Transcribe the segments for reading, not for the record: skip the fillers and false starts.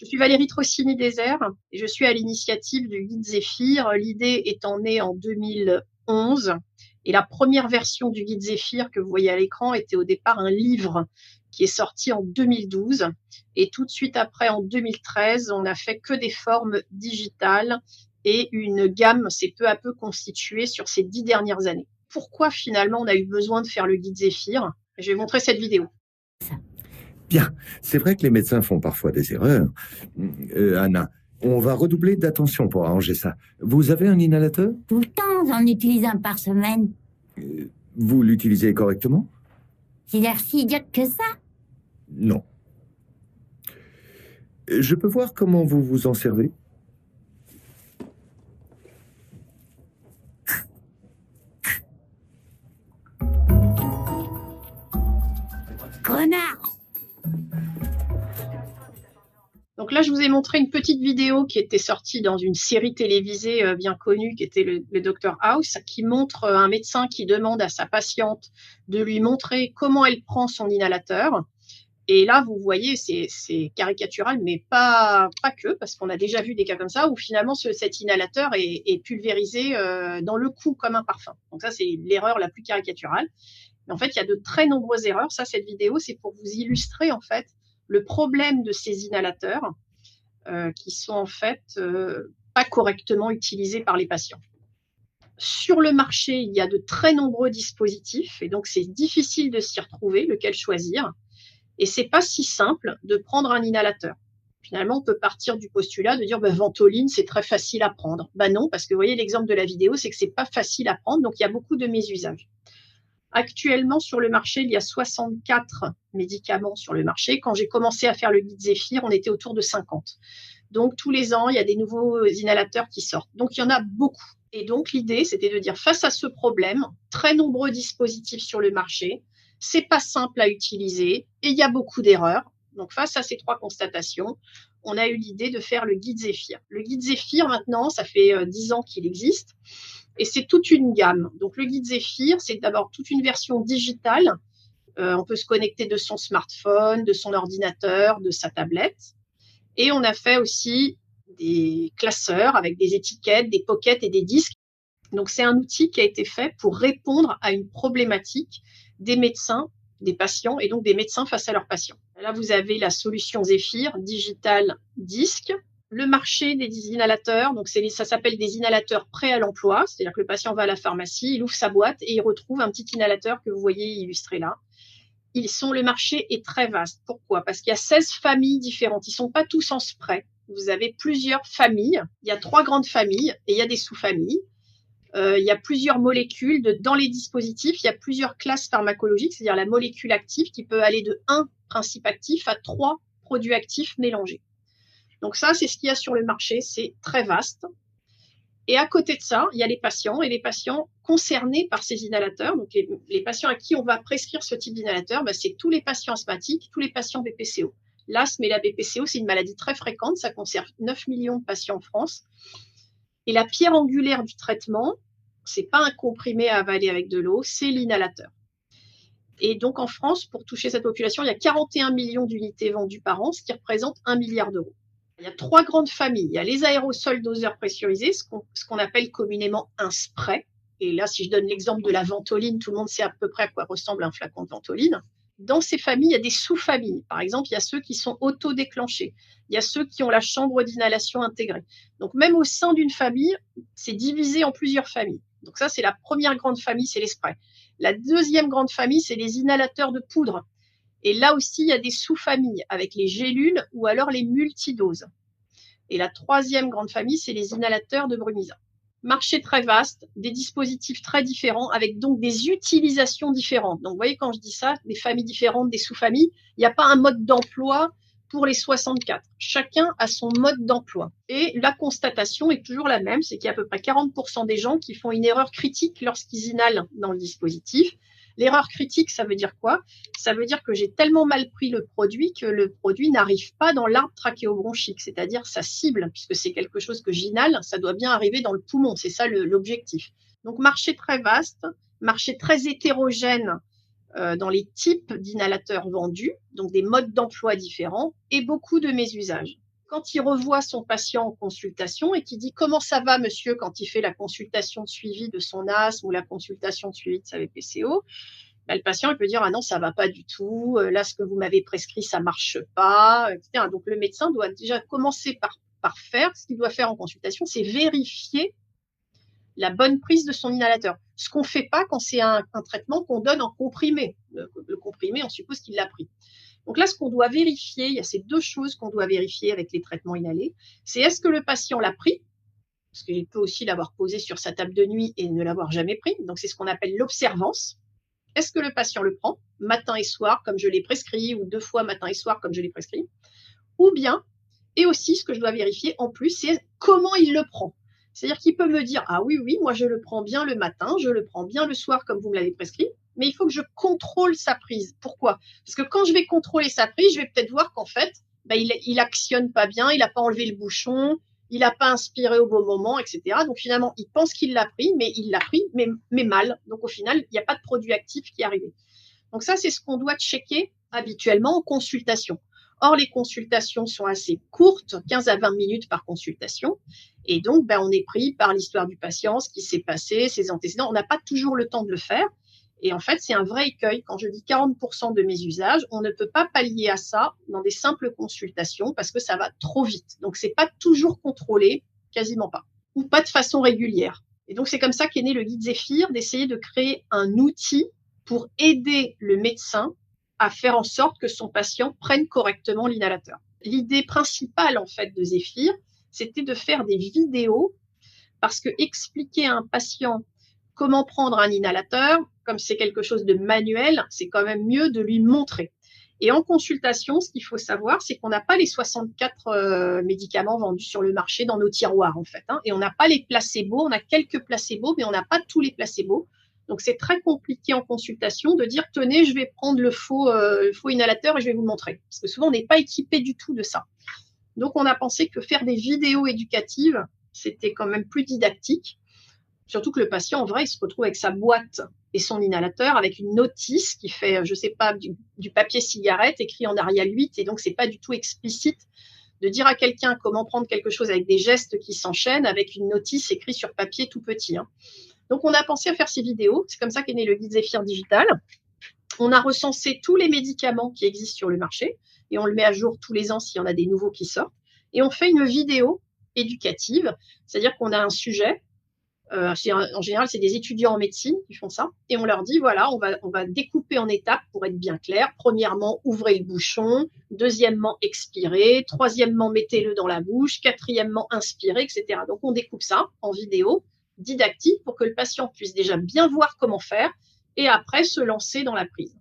Je suis Valérie Trossini-Désert et je suis à l'initiative du guide Zéphyr, l'idée étant née en 2011. Et la première version du guide Zéphyr que vous voyez à l'écran était au départ un livre qui est sorti en 2012. Et tout de suite après, en 2013, on n'a fait que des formes digitales et une gamme s'est peu à peu constituée sur ces 10 dernières années. Pourquoi finalement on a eu besoin de faire le guide Zéphyr? Je vais montrer cette vidéo. Bien, c'est vrai que les médecins font parfois des erreurs. Anna, on va redoubler d'attention pour arranger ça. Vous avez un inhalateur? Tout le temps, j'en utilise un par semaine. Vous l'utilisez correctement? J'ai l'air si idiote que ça. Non. Je peux voir comment vous vous en servez? Connard! Donc là, je vous ai montré une petite vidéo qui était sortie dans une série télévisée bien connue, qui était le Dr House, qui montre un médecin qui demande à sa patiente de lui montrer comment elle prend son inhalateur. Et là, vous voyez, c'est caricatural, mais pas que, parce qu'on a déjà vu des cas comme ça, où finalement cet inhalateur est pulvérisé dans le cou comme un parfum. Donc ça, c'est l'erreur la plus caricaturale. Mais en fait, il y a de très nombreuses erreurs. Ça, cette vidéo, c'est pour vous illustrer en fait le problème de ces inhalateurs qui sont en fait pas correctement utilisés par les patients. Sur le marché, il y a de très nombreux dispositifs et donc c'est difficile de s'y retrouver, lequel choisir. Et c'est pas si simple de prendre un inhalateur. Finalement, on peut partir du postulat de dire Ventoline, c'est très facile à prendre. Non, parce que vous voyez l'exemple de la vidéo, c'est que c'est pas facile à prendre, donc il y a beaucoup de mésusages. Actuellement, sur le marché, il y a 64 médicaments sur le marché. Quand j'ai commencé à faire le guide Zéphyr, on était autour de 50. Donc, tous les ans, il y a des nouveaux inhalateurs qui sortent. Donc, il y en a beaucoup. Et donc, l'idée, c'était de dire, face à ce problème, très nombreux dispositifs sur le marché, c'est pas simple à utiliser et il y a beaucoup d'erreurs. Donc, face à ces trois constatations, on a eu l'idée de faire le guide Zéphyr. Le guide Zéphyr, maintenant, ça fait 10 ans qu'il existe. Et c'est toute une gamme. Donc, le guide Zéphyr, c'est d'abord toute une version digitale. On peut se connecter de son smartphone, de son ordinateur, de sa tablette. Et on a fait aussi des classeurs avec des étiquettes, des pockets et des disques. Donc, c'est un outil qui a été fait pour répondre à une problématique des médecins, des patients et donc des médecins face à leurs patients. Là, vous avez la solution Zéphyr, digital disque. Le marché des inhalateurs, donc ça s'appelle des inhalateurs prêts à l'emploi, c'est-à-dire que le patient va à la pharmacie, il ouvre sa boîte et il retrouve un petit inhalateur que vous voyez illustré là. Le marché est très vaste. Pourquoi? Parce qu'il y a 16 familles différentes. Ils ne sont pas tous en spray. Vous avez plusieurs familles. Il y a 3 grandes familles et il y a des sous-familles. Il y a plusieurs molécules. Dans les dispositifs, il y a plusieurs classes pharmacologiques, c'est-à-dire la molécule active qui peut aller de 1 principe actif à 3 produits actifs mélangés. Donc ça, c'est ce qu'il y a sur le marché, c'est très vaste. Et à côté de ça, il y a les patients et les patients concernés par ces inhalateurs. Donc les patients à qui on va prescrire ce type d'inhalateur, c'est tous les patients asthmatiques, tous les patients BPCO. L'asthme et la BPCO, c'est une maladie très fréquente, ça concerne 9 millions de patients en France. Et la pierre angulaire du traitement, c'est pas un comprimé à avaler avec de l'eau, c'est l'inhalateur. Et donc en France, pour toucher cette population, il y a 41 millions d'unités vendues par an, ce qui représente 1 milliard d'euros. Il y a 3 grandes familles. Il y a les aérosols doseurs pressurisés, ce qu'on appelle communément un spray. Et là, si je donne l'exemple de la ventoline, tout le monde sait à peu près à quoi ressemble un flacon de ventoline. Dans ces familles, il y a des sous-familles. Par exemple, il y a ceux qui sont auto-déclenchés. Il y a ceux qui ont la chambre d'inhalation intégrée. Donc, même au sein d'une famille, c'est divisé en plusieurs familles. Donc ça, c'est la première grande famille, c'est les sprays. La deuxième grande famille, c'est les inhalateurs de poudre. Et là aussi, il y a des sous-familles avec les gélules ou alors les multidoses. Et la troisième grande famille, c'est les inhalateurs de Brumisa. Marché très vaste, des dispositifs très différents avec donc des utilisations différentes. Donc, vous voyez, quand je dis ça, des familles différentes, des sous-familles, il n'y a pas un mode d'emploi pour les 64. Chacun a son mode d'emploi. Et la constatation est toujours la même, c'est qu'il y a à peu près 40% des gens qui font une erreur critique lorsqu'ils inhalent dans le dispositif. L'erreur critique, ça veut dire quoi? Ça veut dire que j'ai tellement mal pris le produit que le produit n'arrive pas dans l'arbre trachéobronchique, c'est-à-dire sa cible, puisque c'est quelque chose que j'inhale, ça doit bien arriver dans le poumon, c'est ça l'objectif. Donc marché très vaste, marché très hétérogène dans les types d'inhalateurs vendus, donc des modes d'emploi différents et beaucoup de mésusages. quand il revoit son patient en consultation et qu'il dit « Comment ça va, monsieur ?» quand il fait la consultation de suivi de son asthme ou la consultation de suivi de sa BPCO, ben, le patient il peut dire « Ah non, ça va pas du tout, là, ce que vous m'avez prescrit, ça marche pas, etc. » Donc, le médecin doit déjà commencer par faire, ce qu'il doit faire en consultation, c'est vérifier la bonne prise de son inhalateur. Ce qu'on ne fait pas quand c'est un traitement qu'on donne en comprimé. Le comprimé, on suppose qu'il l'a pris. Donc là, ce qu'on doit vérifier, il y a ces deux choses qu'on doit vérifier avec les traitements inhalés, c'est est-ce que le patient l'a pris, parce qu'il peut aussi l'avoir posé sur sa table de nuit et ne l'avoir jamais pris. Donc, c'est ce qu'on appelle l'observance. Est-ce que le patient le prend matin et soir, comme je l'ai prescrit, ou 2 fois matin et soir, comme je l'ai prescrit, ou bien, et aussi, ce que je dois vérifier en plus, c'est comment il le prend. C'est-à-dire qu'il peut me dire « Ah oui, moi je le prends bien le matin, je le prends bien le soir comme vous me l'avez prescrit, mais il faut que je contrôle sa prise. » Pourquoi ? Parce que quand je vais contrôler sa prise, je vais peut-être voir qu'en fait, il actionne pas bien, il n'a pas enlevé le bouchon, il n'a pas inspiré au bon moment, etc. Donc finalement, il pense qu'il l'a pris, mais il l'a pris, mais mal. Donc au final, il n'y a pas de produit actif qui est arrivé. Donc ça, c'est ce qu'on doit checker habituellement en consultation. Or, les consultations sont assez courtes, 15 à 20 minutes par consultation. Et donc, on est pris par l'histoire du patient, ce qui s'est passé, ses antécédents. On n'a pas toujours le temps de le faire. Et en fait, c'est un vrai écueil. Quand je dis 40% de mes usages, on ne peut pas pallier à ça dans des simples consultations parce que ça va trop vite. Donc, c'est pas toujours contrôlé, quasiment pas, ou pas de façon régulière. Et donc, c'est comme ça qu'est né le guide Zéphyr, d'essayer de créer un outil pour aider le médecin à faire en sorte que son patient prenne correctement l'inhalateur. L'idée principale, en fait, de Zéphyr, c'était de faire des vidéos parce que expliquer à un patient comment prendre un inhalateur, comme c'est quelque chose de manuel, c'est quand même mieux de lui montrer. Et en consultation, ce qu'il faut savoir, c'est qu'on n'a pas les 64 médicaments vendus sur le marché dans nos tiroirs, en fait. Et on n'a pas les placebos, on a quelques placebos, mais on n'a pas tous les placebos. Donc, c'est très compliqué en consultation de dire « Tenez, je vais prendre le faux inhalateur et je vais vous le montrer. » Parce que souvent, on n'est pas équipé du tout de ça. Donc, on a pensé que faire des vidéos éducatives, c'était quand même plus didactique. Surtout que le patient, en vrai, il se retrouve avec sa boîte et son inhalateur avec une notice qui fait, je sais pas, du papier cigarette écrit en Arial 8. Et donc, c'est pas du tout explicite de dire à quelqu'un comment prendre quelque chose avec des gestes qui s'enchaînent avec une notice écrite sur papier tout petit. Donc, on a pensé à faire ces vidéos. C'est comme ça qu'est né le guide Zéphyr Digital. On a recensé tous les médicaments qui existent sur le marché et on le met à jour tous les ans s'il y en a des nouveaux qui sortent. Et on fait une vidéo éducative, c'est-à-dire qu'on a un sujet. En général, c'est des étudiants en médecine qui font ça. Et on leur dit, voilà, on va découper en étapes pour être bien clair. Premièrement, ouvrez le bouchon. Deuxièmement, expirez. Troisièmement, mettez-le dans la bouche. Quatrièmement, inspirez, etc. Donc, on découpe ça en vidéo didactique pour que le patient puisse déjà bien voir comment faire et après se lancer dans la prise.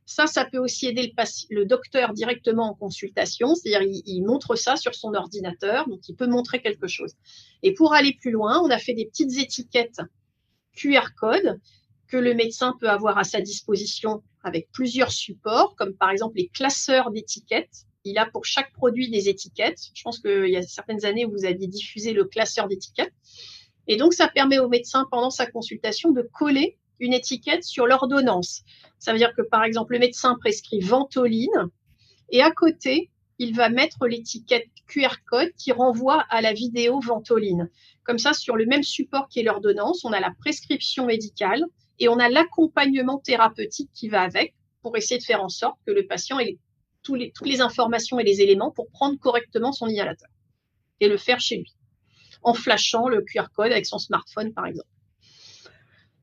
Ça peut aussi aider le docteur directement en consultation, c'est-à-dire il montre ça sur son ordinateur, donc il peut montrer quelque chose. Et pour aller plus loin, on a fait des petites étiquettes QR code que le médecin peut avoir à sa disposition avec plusieurs supports, comme par exemple les classeurs d'étiquettes. Il a pour chaque produit des étiquettes. Je pense qu'il y a certaines années où vous aviez diffusé le classeur d'étiquettes. Et donc, ça permet au médecin, pendant sa consultation, de coller une étiquette sur l'ordonnance. Ça veut dire que, par exemple, le médecin prescrit Ventoline et à côté, il va mettre l'étiquette QR code qui renvoie à la vidéo Ventoline. Comme ça, sur le même support qui est l'ordonnance, on a la prescription médicale et on a l'accompagnement thérapeutique qui va avec pour essayer de faire en sorte que le patient ait toutes les informations et les éléments pour prendre correctement son inhalateur et le faire chez lui, en flashant le QR code avec son smartphone, par exemple.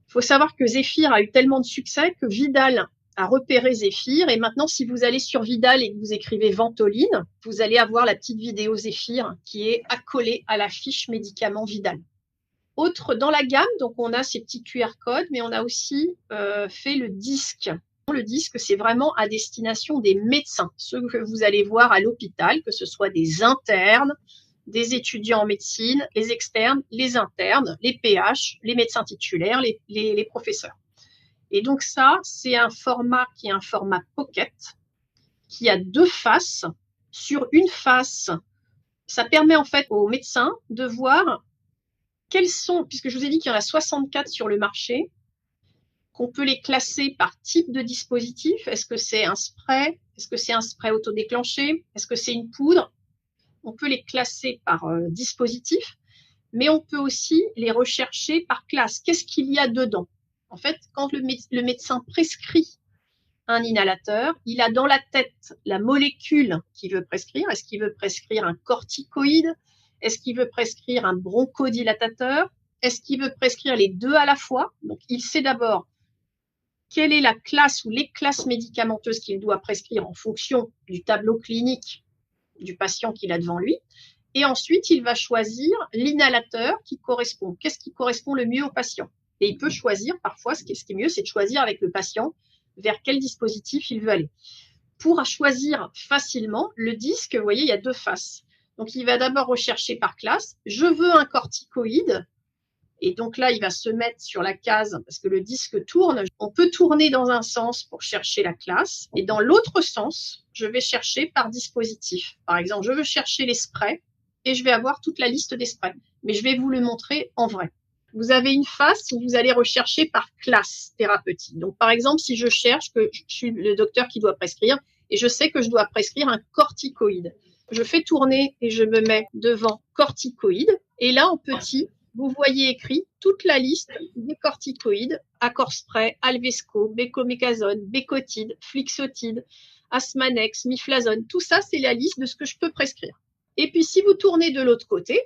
Il faut savoir que Zéphyr a eu tellement de succès que Vidal a repéré Zéphyr. Et maintenant, si vous allez sur Vidal et que vous écrivez Ventoline, vous allez avoir la petite vidéo Zéphyr qui est accolée à la fiche médicament Vidal. Autre dans la gamme, donc on a ces petits QR codes, mais on a aussi fait le disque. Le disque, c'est vraiment à destination des médecins, ceux que vous allez voir à l'hôpital, que ce soit des internes, des étudiants en médecine, les externes, les internes, les PH, les médecins titulaires, les professeurs. Et donc ça, c'est un format qui est un format pocket, qui a 2 faces. Sur une face, ça permet en fait aux médecins de voir quels sont, puisque je vous ai dit qu'il y en a 64 sur le marché, qu'on peut les classer par type de dispositif. Est-ce que c'est un spray? Est-ce que c'est un spray autodéclenché? Est-ce que c'est une poudre? on peut les classer par dispositif, mais on peut aussi les rechercher par classe. Qu'est-ce qu'il y a dedans? En fait, quand le médecin prescrit un inhalateur, il a dans la tête la molécule qu'il veut prescrire. Est-ce qu'il veut prescrire un corticoïde? Est-ce qu'il veut prescrire un bronchodilatateur? Est-ce qu'il veut prescrire les deux à la fois? Donc, il sait d'abord quelle est la classe ou les classes médicamenteuses qu'il doit prescrire en fonction du tableau clinique du patient qu'il a devant lui. Et ensuite, il va choisir l'inhalateur qui correspond. Qu'est-ce qui correspond le mieux au patient? Et il peut choisir, parfois, ce qui est mieux, c'est de choisir avec le patient vers quel dispositif il veut aller. Pour choisir facilement, le disque, vous voyez, il y a deux faces. Donc, il va d'abord rechercher par classe. Je veux un corticoïde. Et donc là, il va se mettre sur la case parce que le disque tourne. On peut tourner dans un sens pour chercher la classe. Et dans l'autre sens, je vais chercher par dispositif. Par exemple, je veux chercher les sprays et je vais avoir toute la liste des sprays. Mais je vais vous le montrer en vrai. Vous avez une face où vous allez rechercher par classe thérapeutique. Donc, par exemple, si je cherche que je suis le docteur qui doit prescrire et je sais que je dois prescrire un corticoïde, je fais tourner et je me mets devant corticoïde. Et là, en petit, vous voyez écrit toute la liste des corticoïdes, Accorspray, Alvesco, Becomecasone, Becotide, Flixotide, Asmanex, Miflazone. Tout ça, c'est la liste de ce que je peux prescrire. Et puis, si vous tournez de l'autre côté,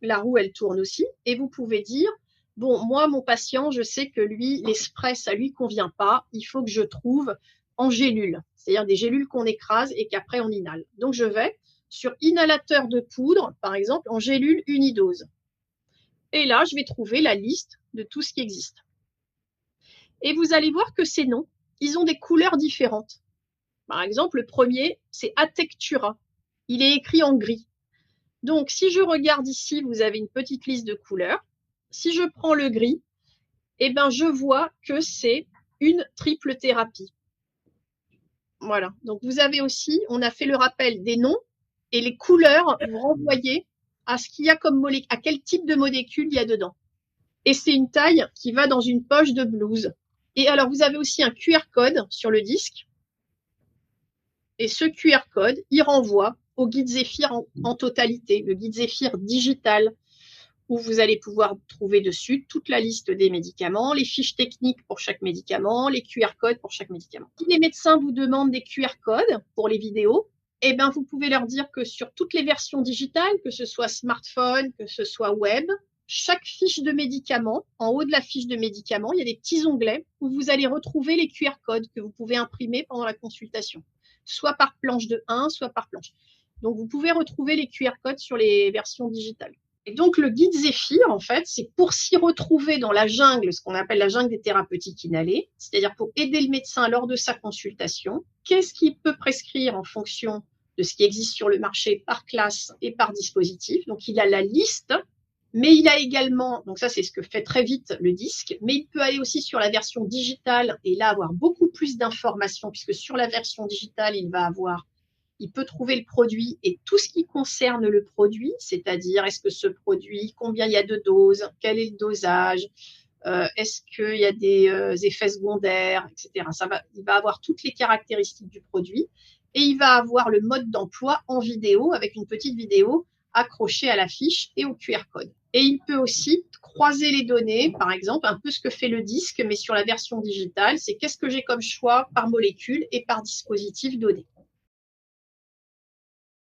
la roue, elle tourne aussi, et vous pouvez dire, bon, moi, mon patient, je sais que lui, les sprays, ça lui convient pas. Il faut que je trouve en gélules, c'est-à-dire des gélules qu'on écrase et qu'après on inhale. Donc, je vais sur inhalateur de poudre, par exemple, en gélule unidose. Et là, je vais trouver la liste de tout ce qui existe. Et vous allez voir que ces noms, ils ont des couleurs différentes. Par exemple, le premier, c'est Atectura. Il est écrit en gris. Donc, si je regarde ici, vous avez une petite liste de couleurs. Si je prends le gris, eh ben, je vois que c'est une triple thérapie. Voilà. Donc, vous avez aussi, on a fait le rappel des noms et les couleurs, vous renvoyez à ce qu'il y a comme molécule, à quel type de molécule il y a dedans. Et c'est une taille qui va dans une poche de blouse. Et alors, vous avez aussi un QR code sur le disque. Et ce QR code, il renvoie au guide Zéphyr en totalité, le guide Zéphyr digital, où vous allez pouvoir trouver dessus toute la liste des médicaments, les fiches techniques pour chaque médicament, les QR codes pour chaque médicament. Si les médecins vous demandent des QR codes pour les vidéos, eh ben, vous pouvez leur dire que sur toutes les versions digitales, que ce soit smartphone, que ce soit web, chaque fiche de médicament, en haut de la fiche de médicament, il y a des petits onglets où vous allez retrouver les QR codes que vous pouvez imprimer pendant la consultation, soit par planche de 1, soit par planche. Donc, vous pouvez retrouver les QR codes sur les versions digitales. Et donc, le guide Zéphyr, en fait, c'est pour s'y retrouver dans la jungle, ce qu'on appelle la jungle des thérapeutiques inhalées, c'est-à-dire pour aider le médecin lors de sa consultation. Qu'est-ce qu'il peut prescrire en fonction de ce qui existe sur le marché par classe et par dispositif? Donc, il a la liste, mais il a également, donc ça, c'est ce que fait très vite le disque, mais il peut aller aussi sur la version digitale et là avoir beaucoup plus d'informations, puisque sur la version digitale, il peut trouver le produit et tout ce qui concerne le produit, c'est-à-dire est-ce que ce produit, combien il y a de doses, quel est le dosage, est-ce qu'il y a des effets secondaires, etc. Il va avoir toutes les caractéristiques du produit et il va avoir le mode d'emploi en vidéo avec une petite vidéo accrochée à la fiche et au QR code. Et il peut aussi croiser les données, par exemple, un peu ce que fait le disque, mais sur la version digitale, c'est qu'est-ce que j'ai comme choix par molécule et par dispositif donné.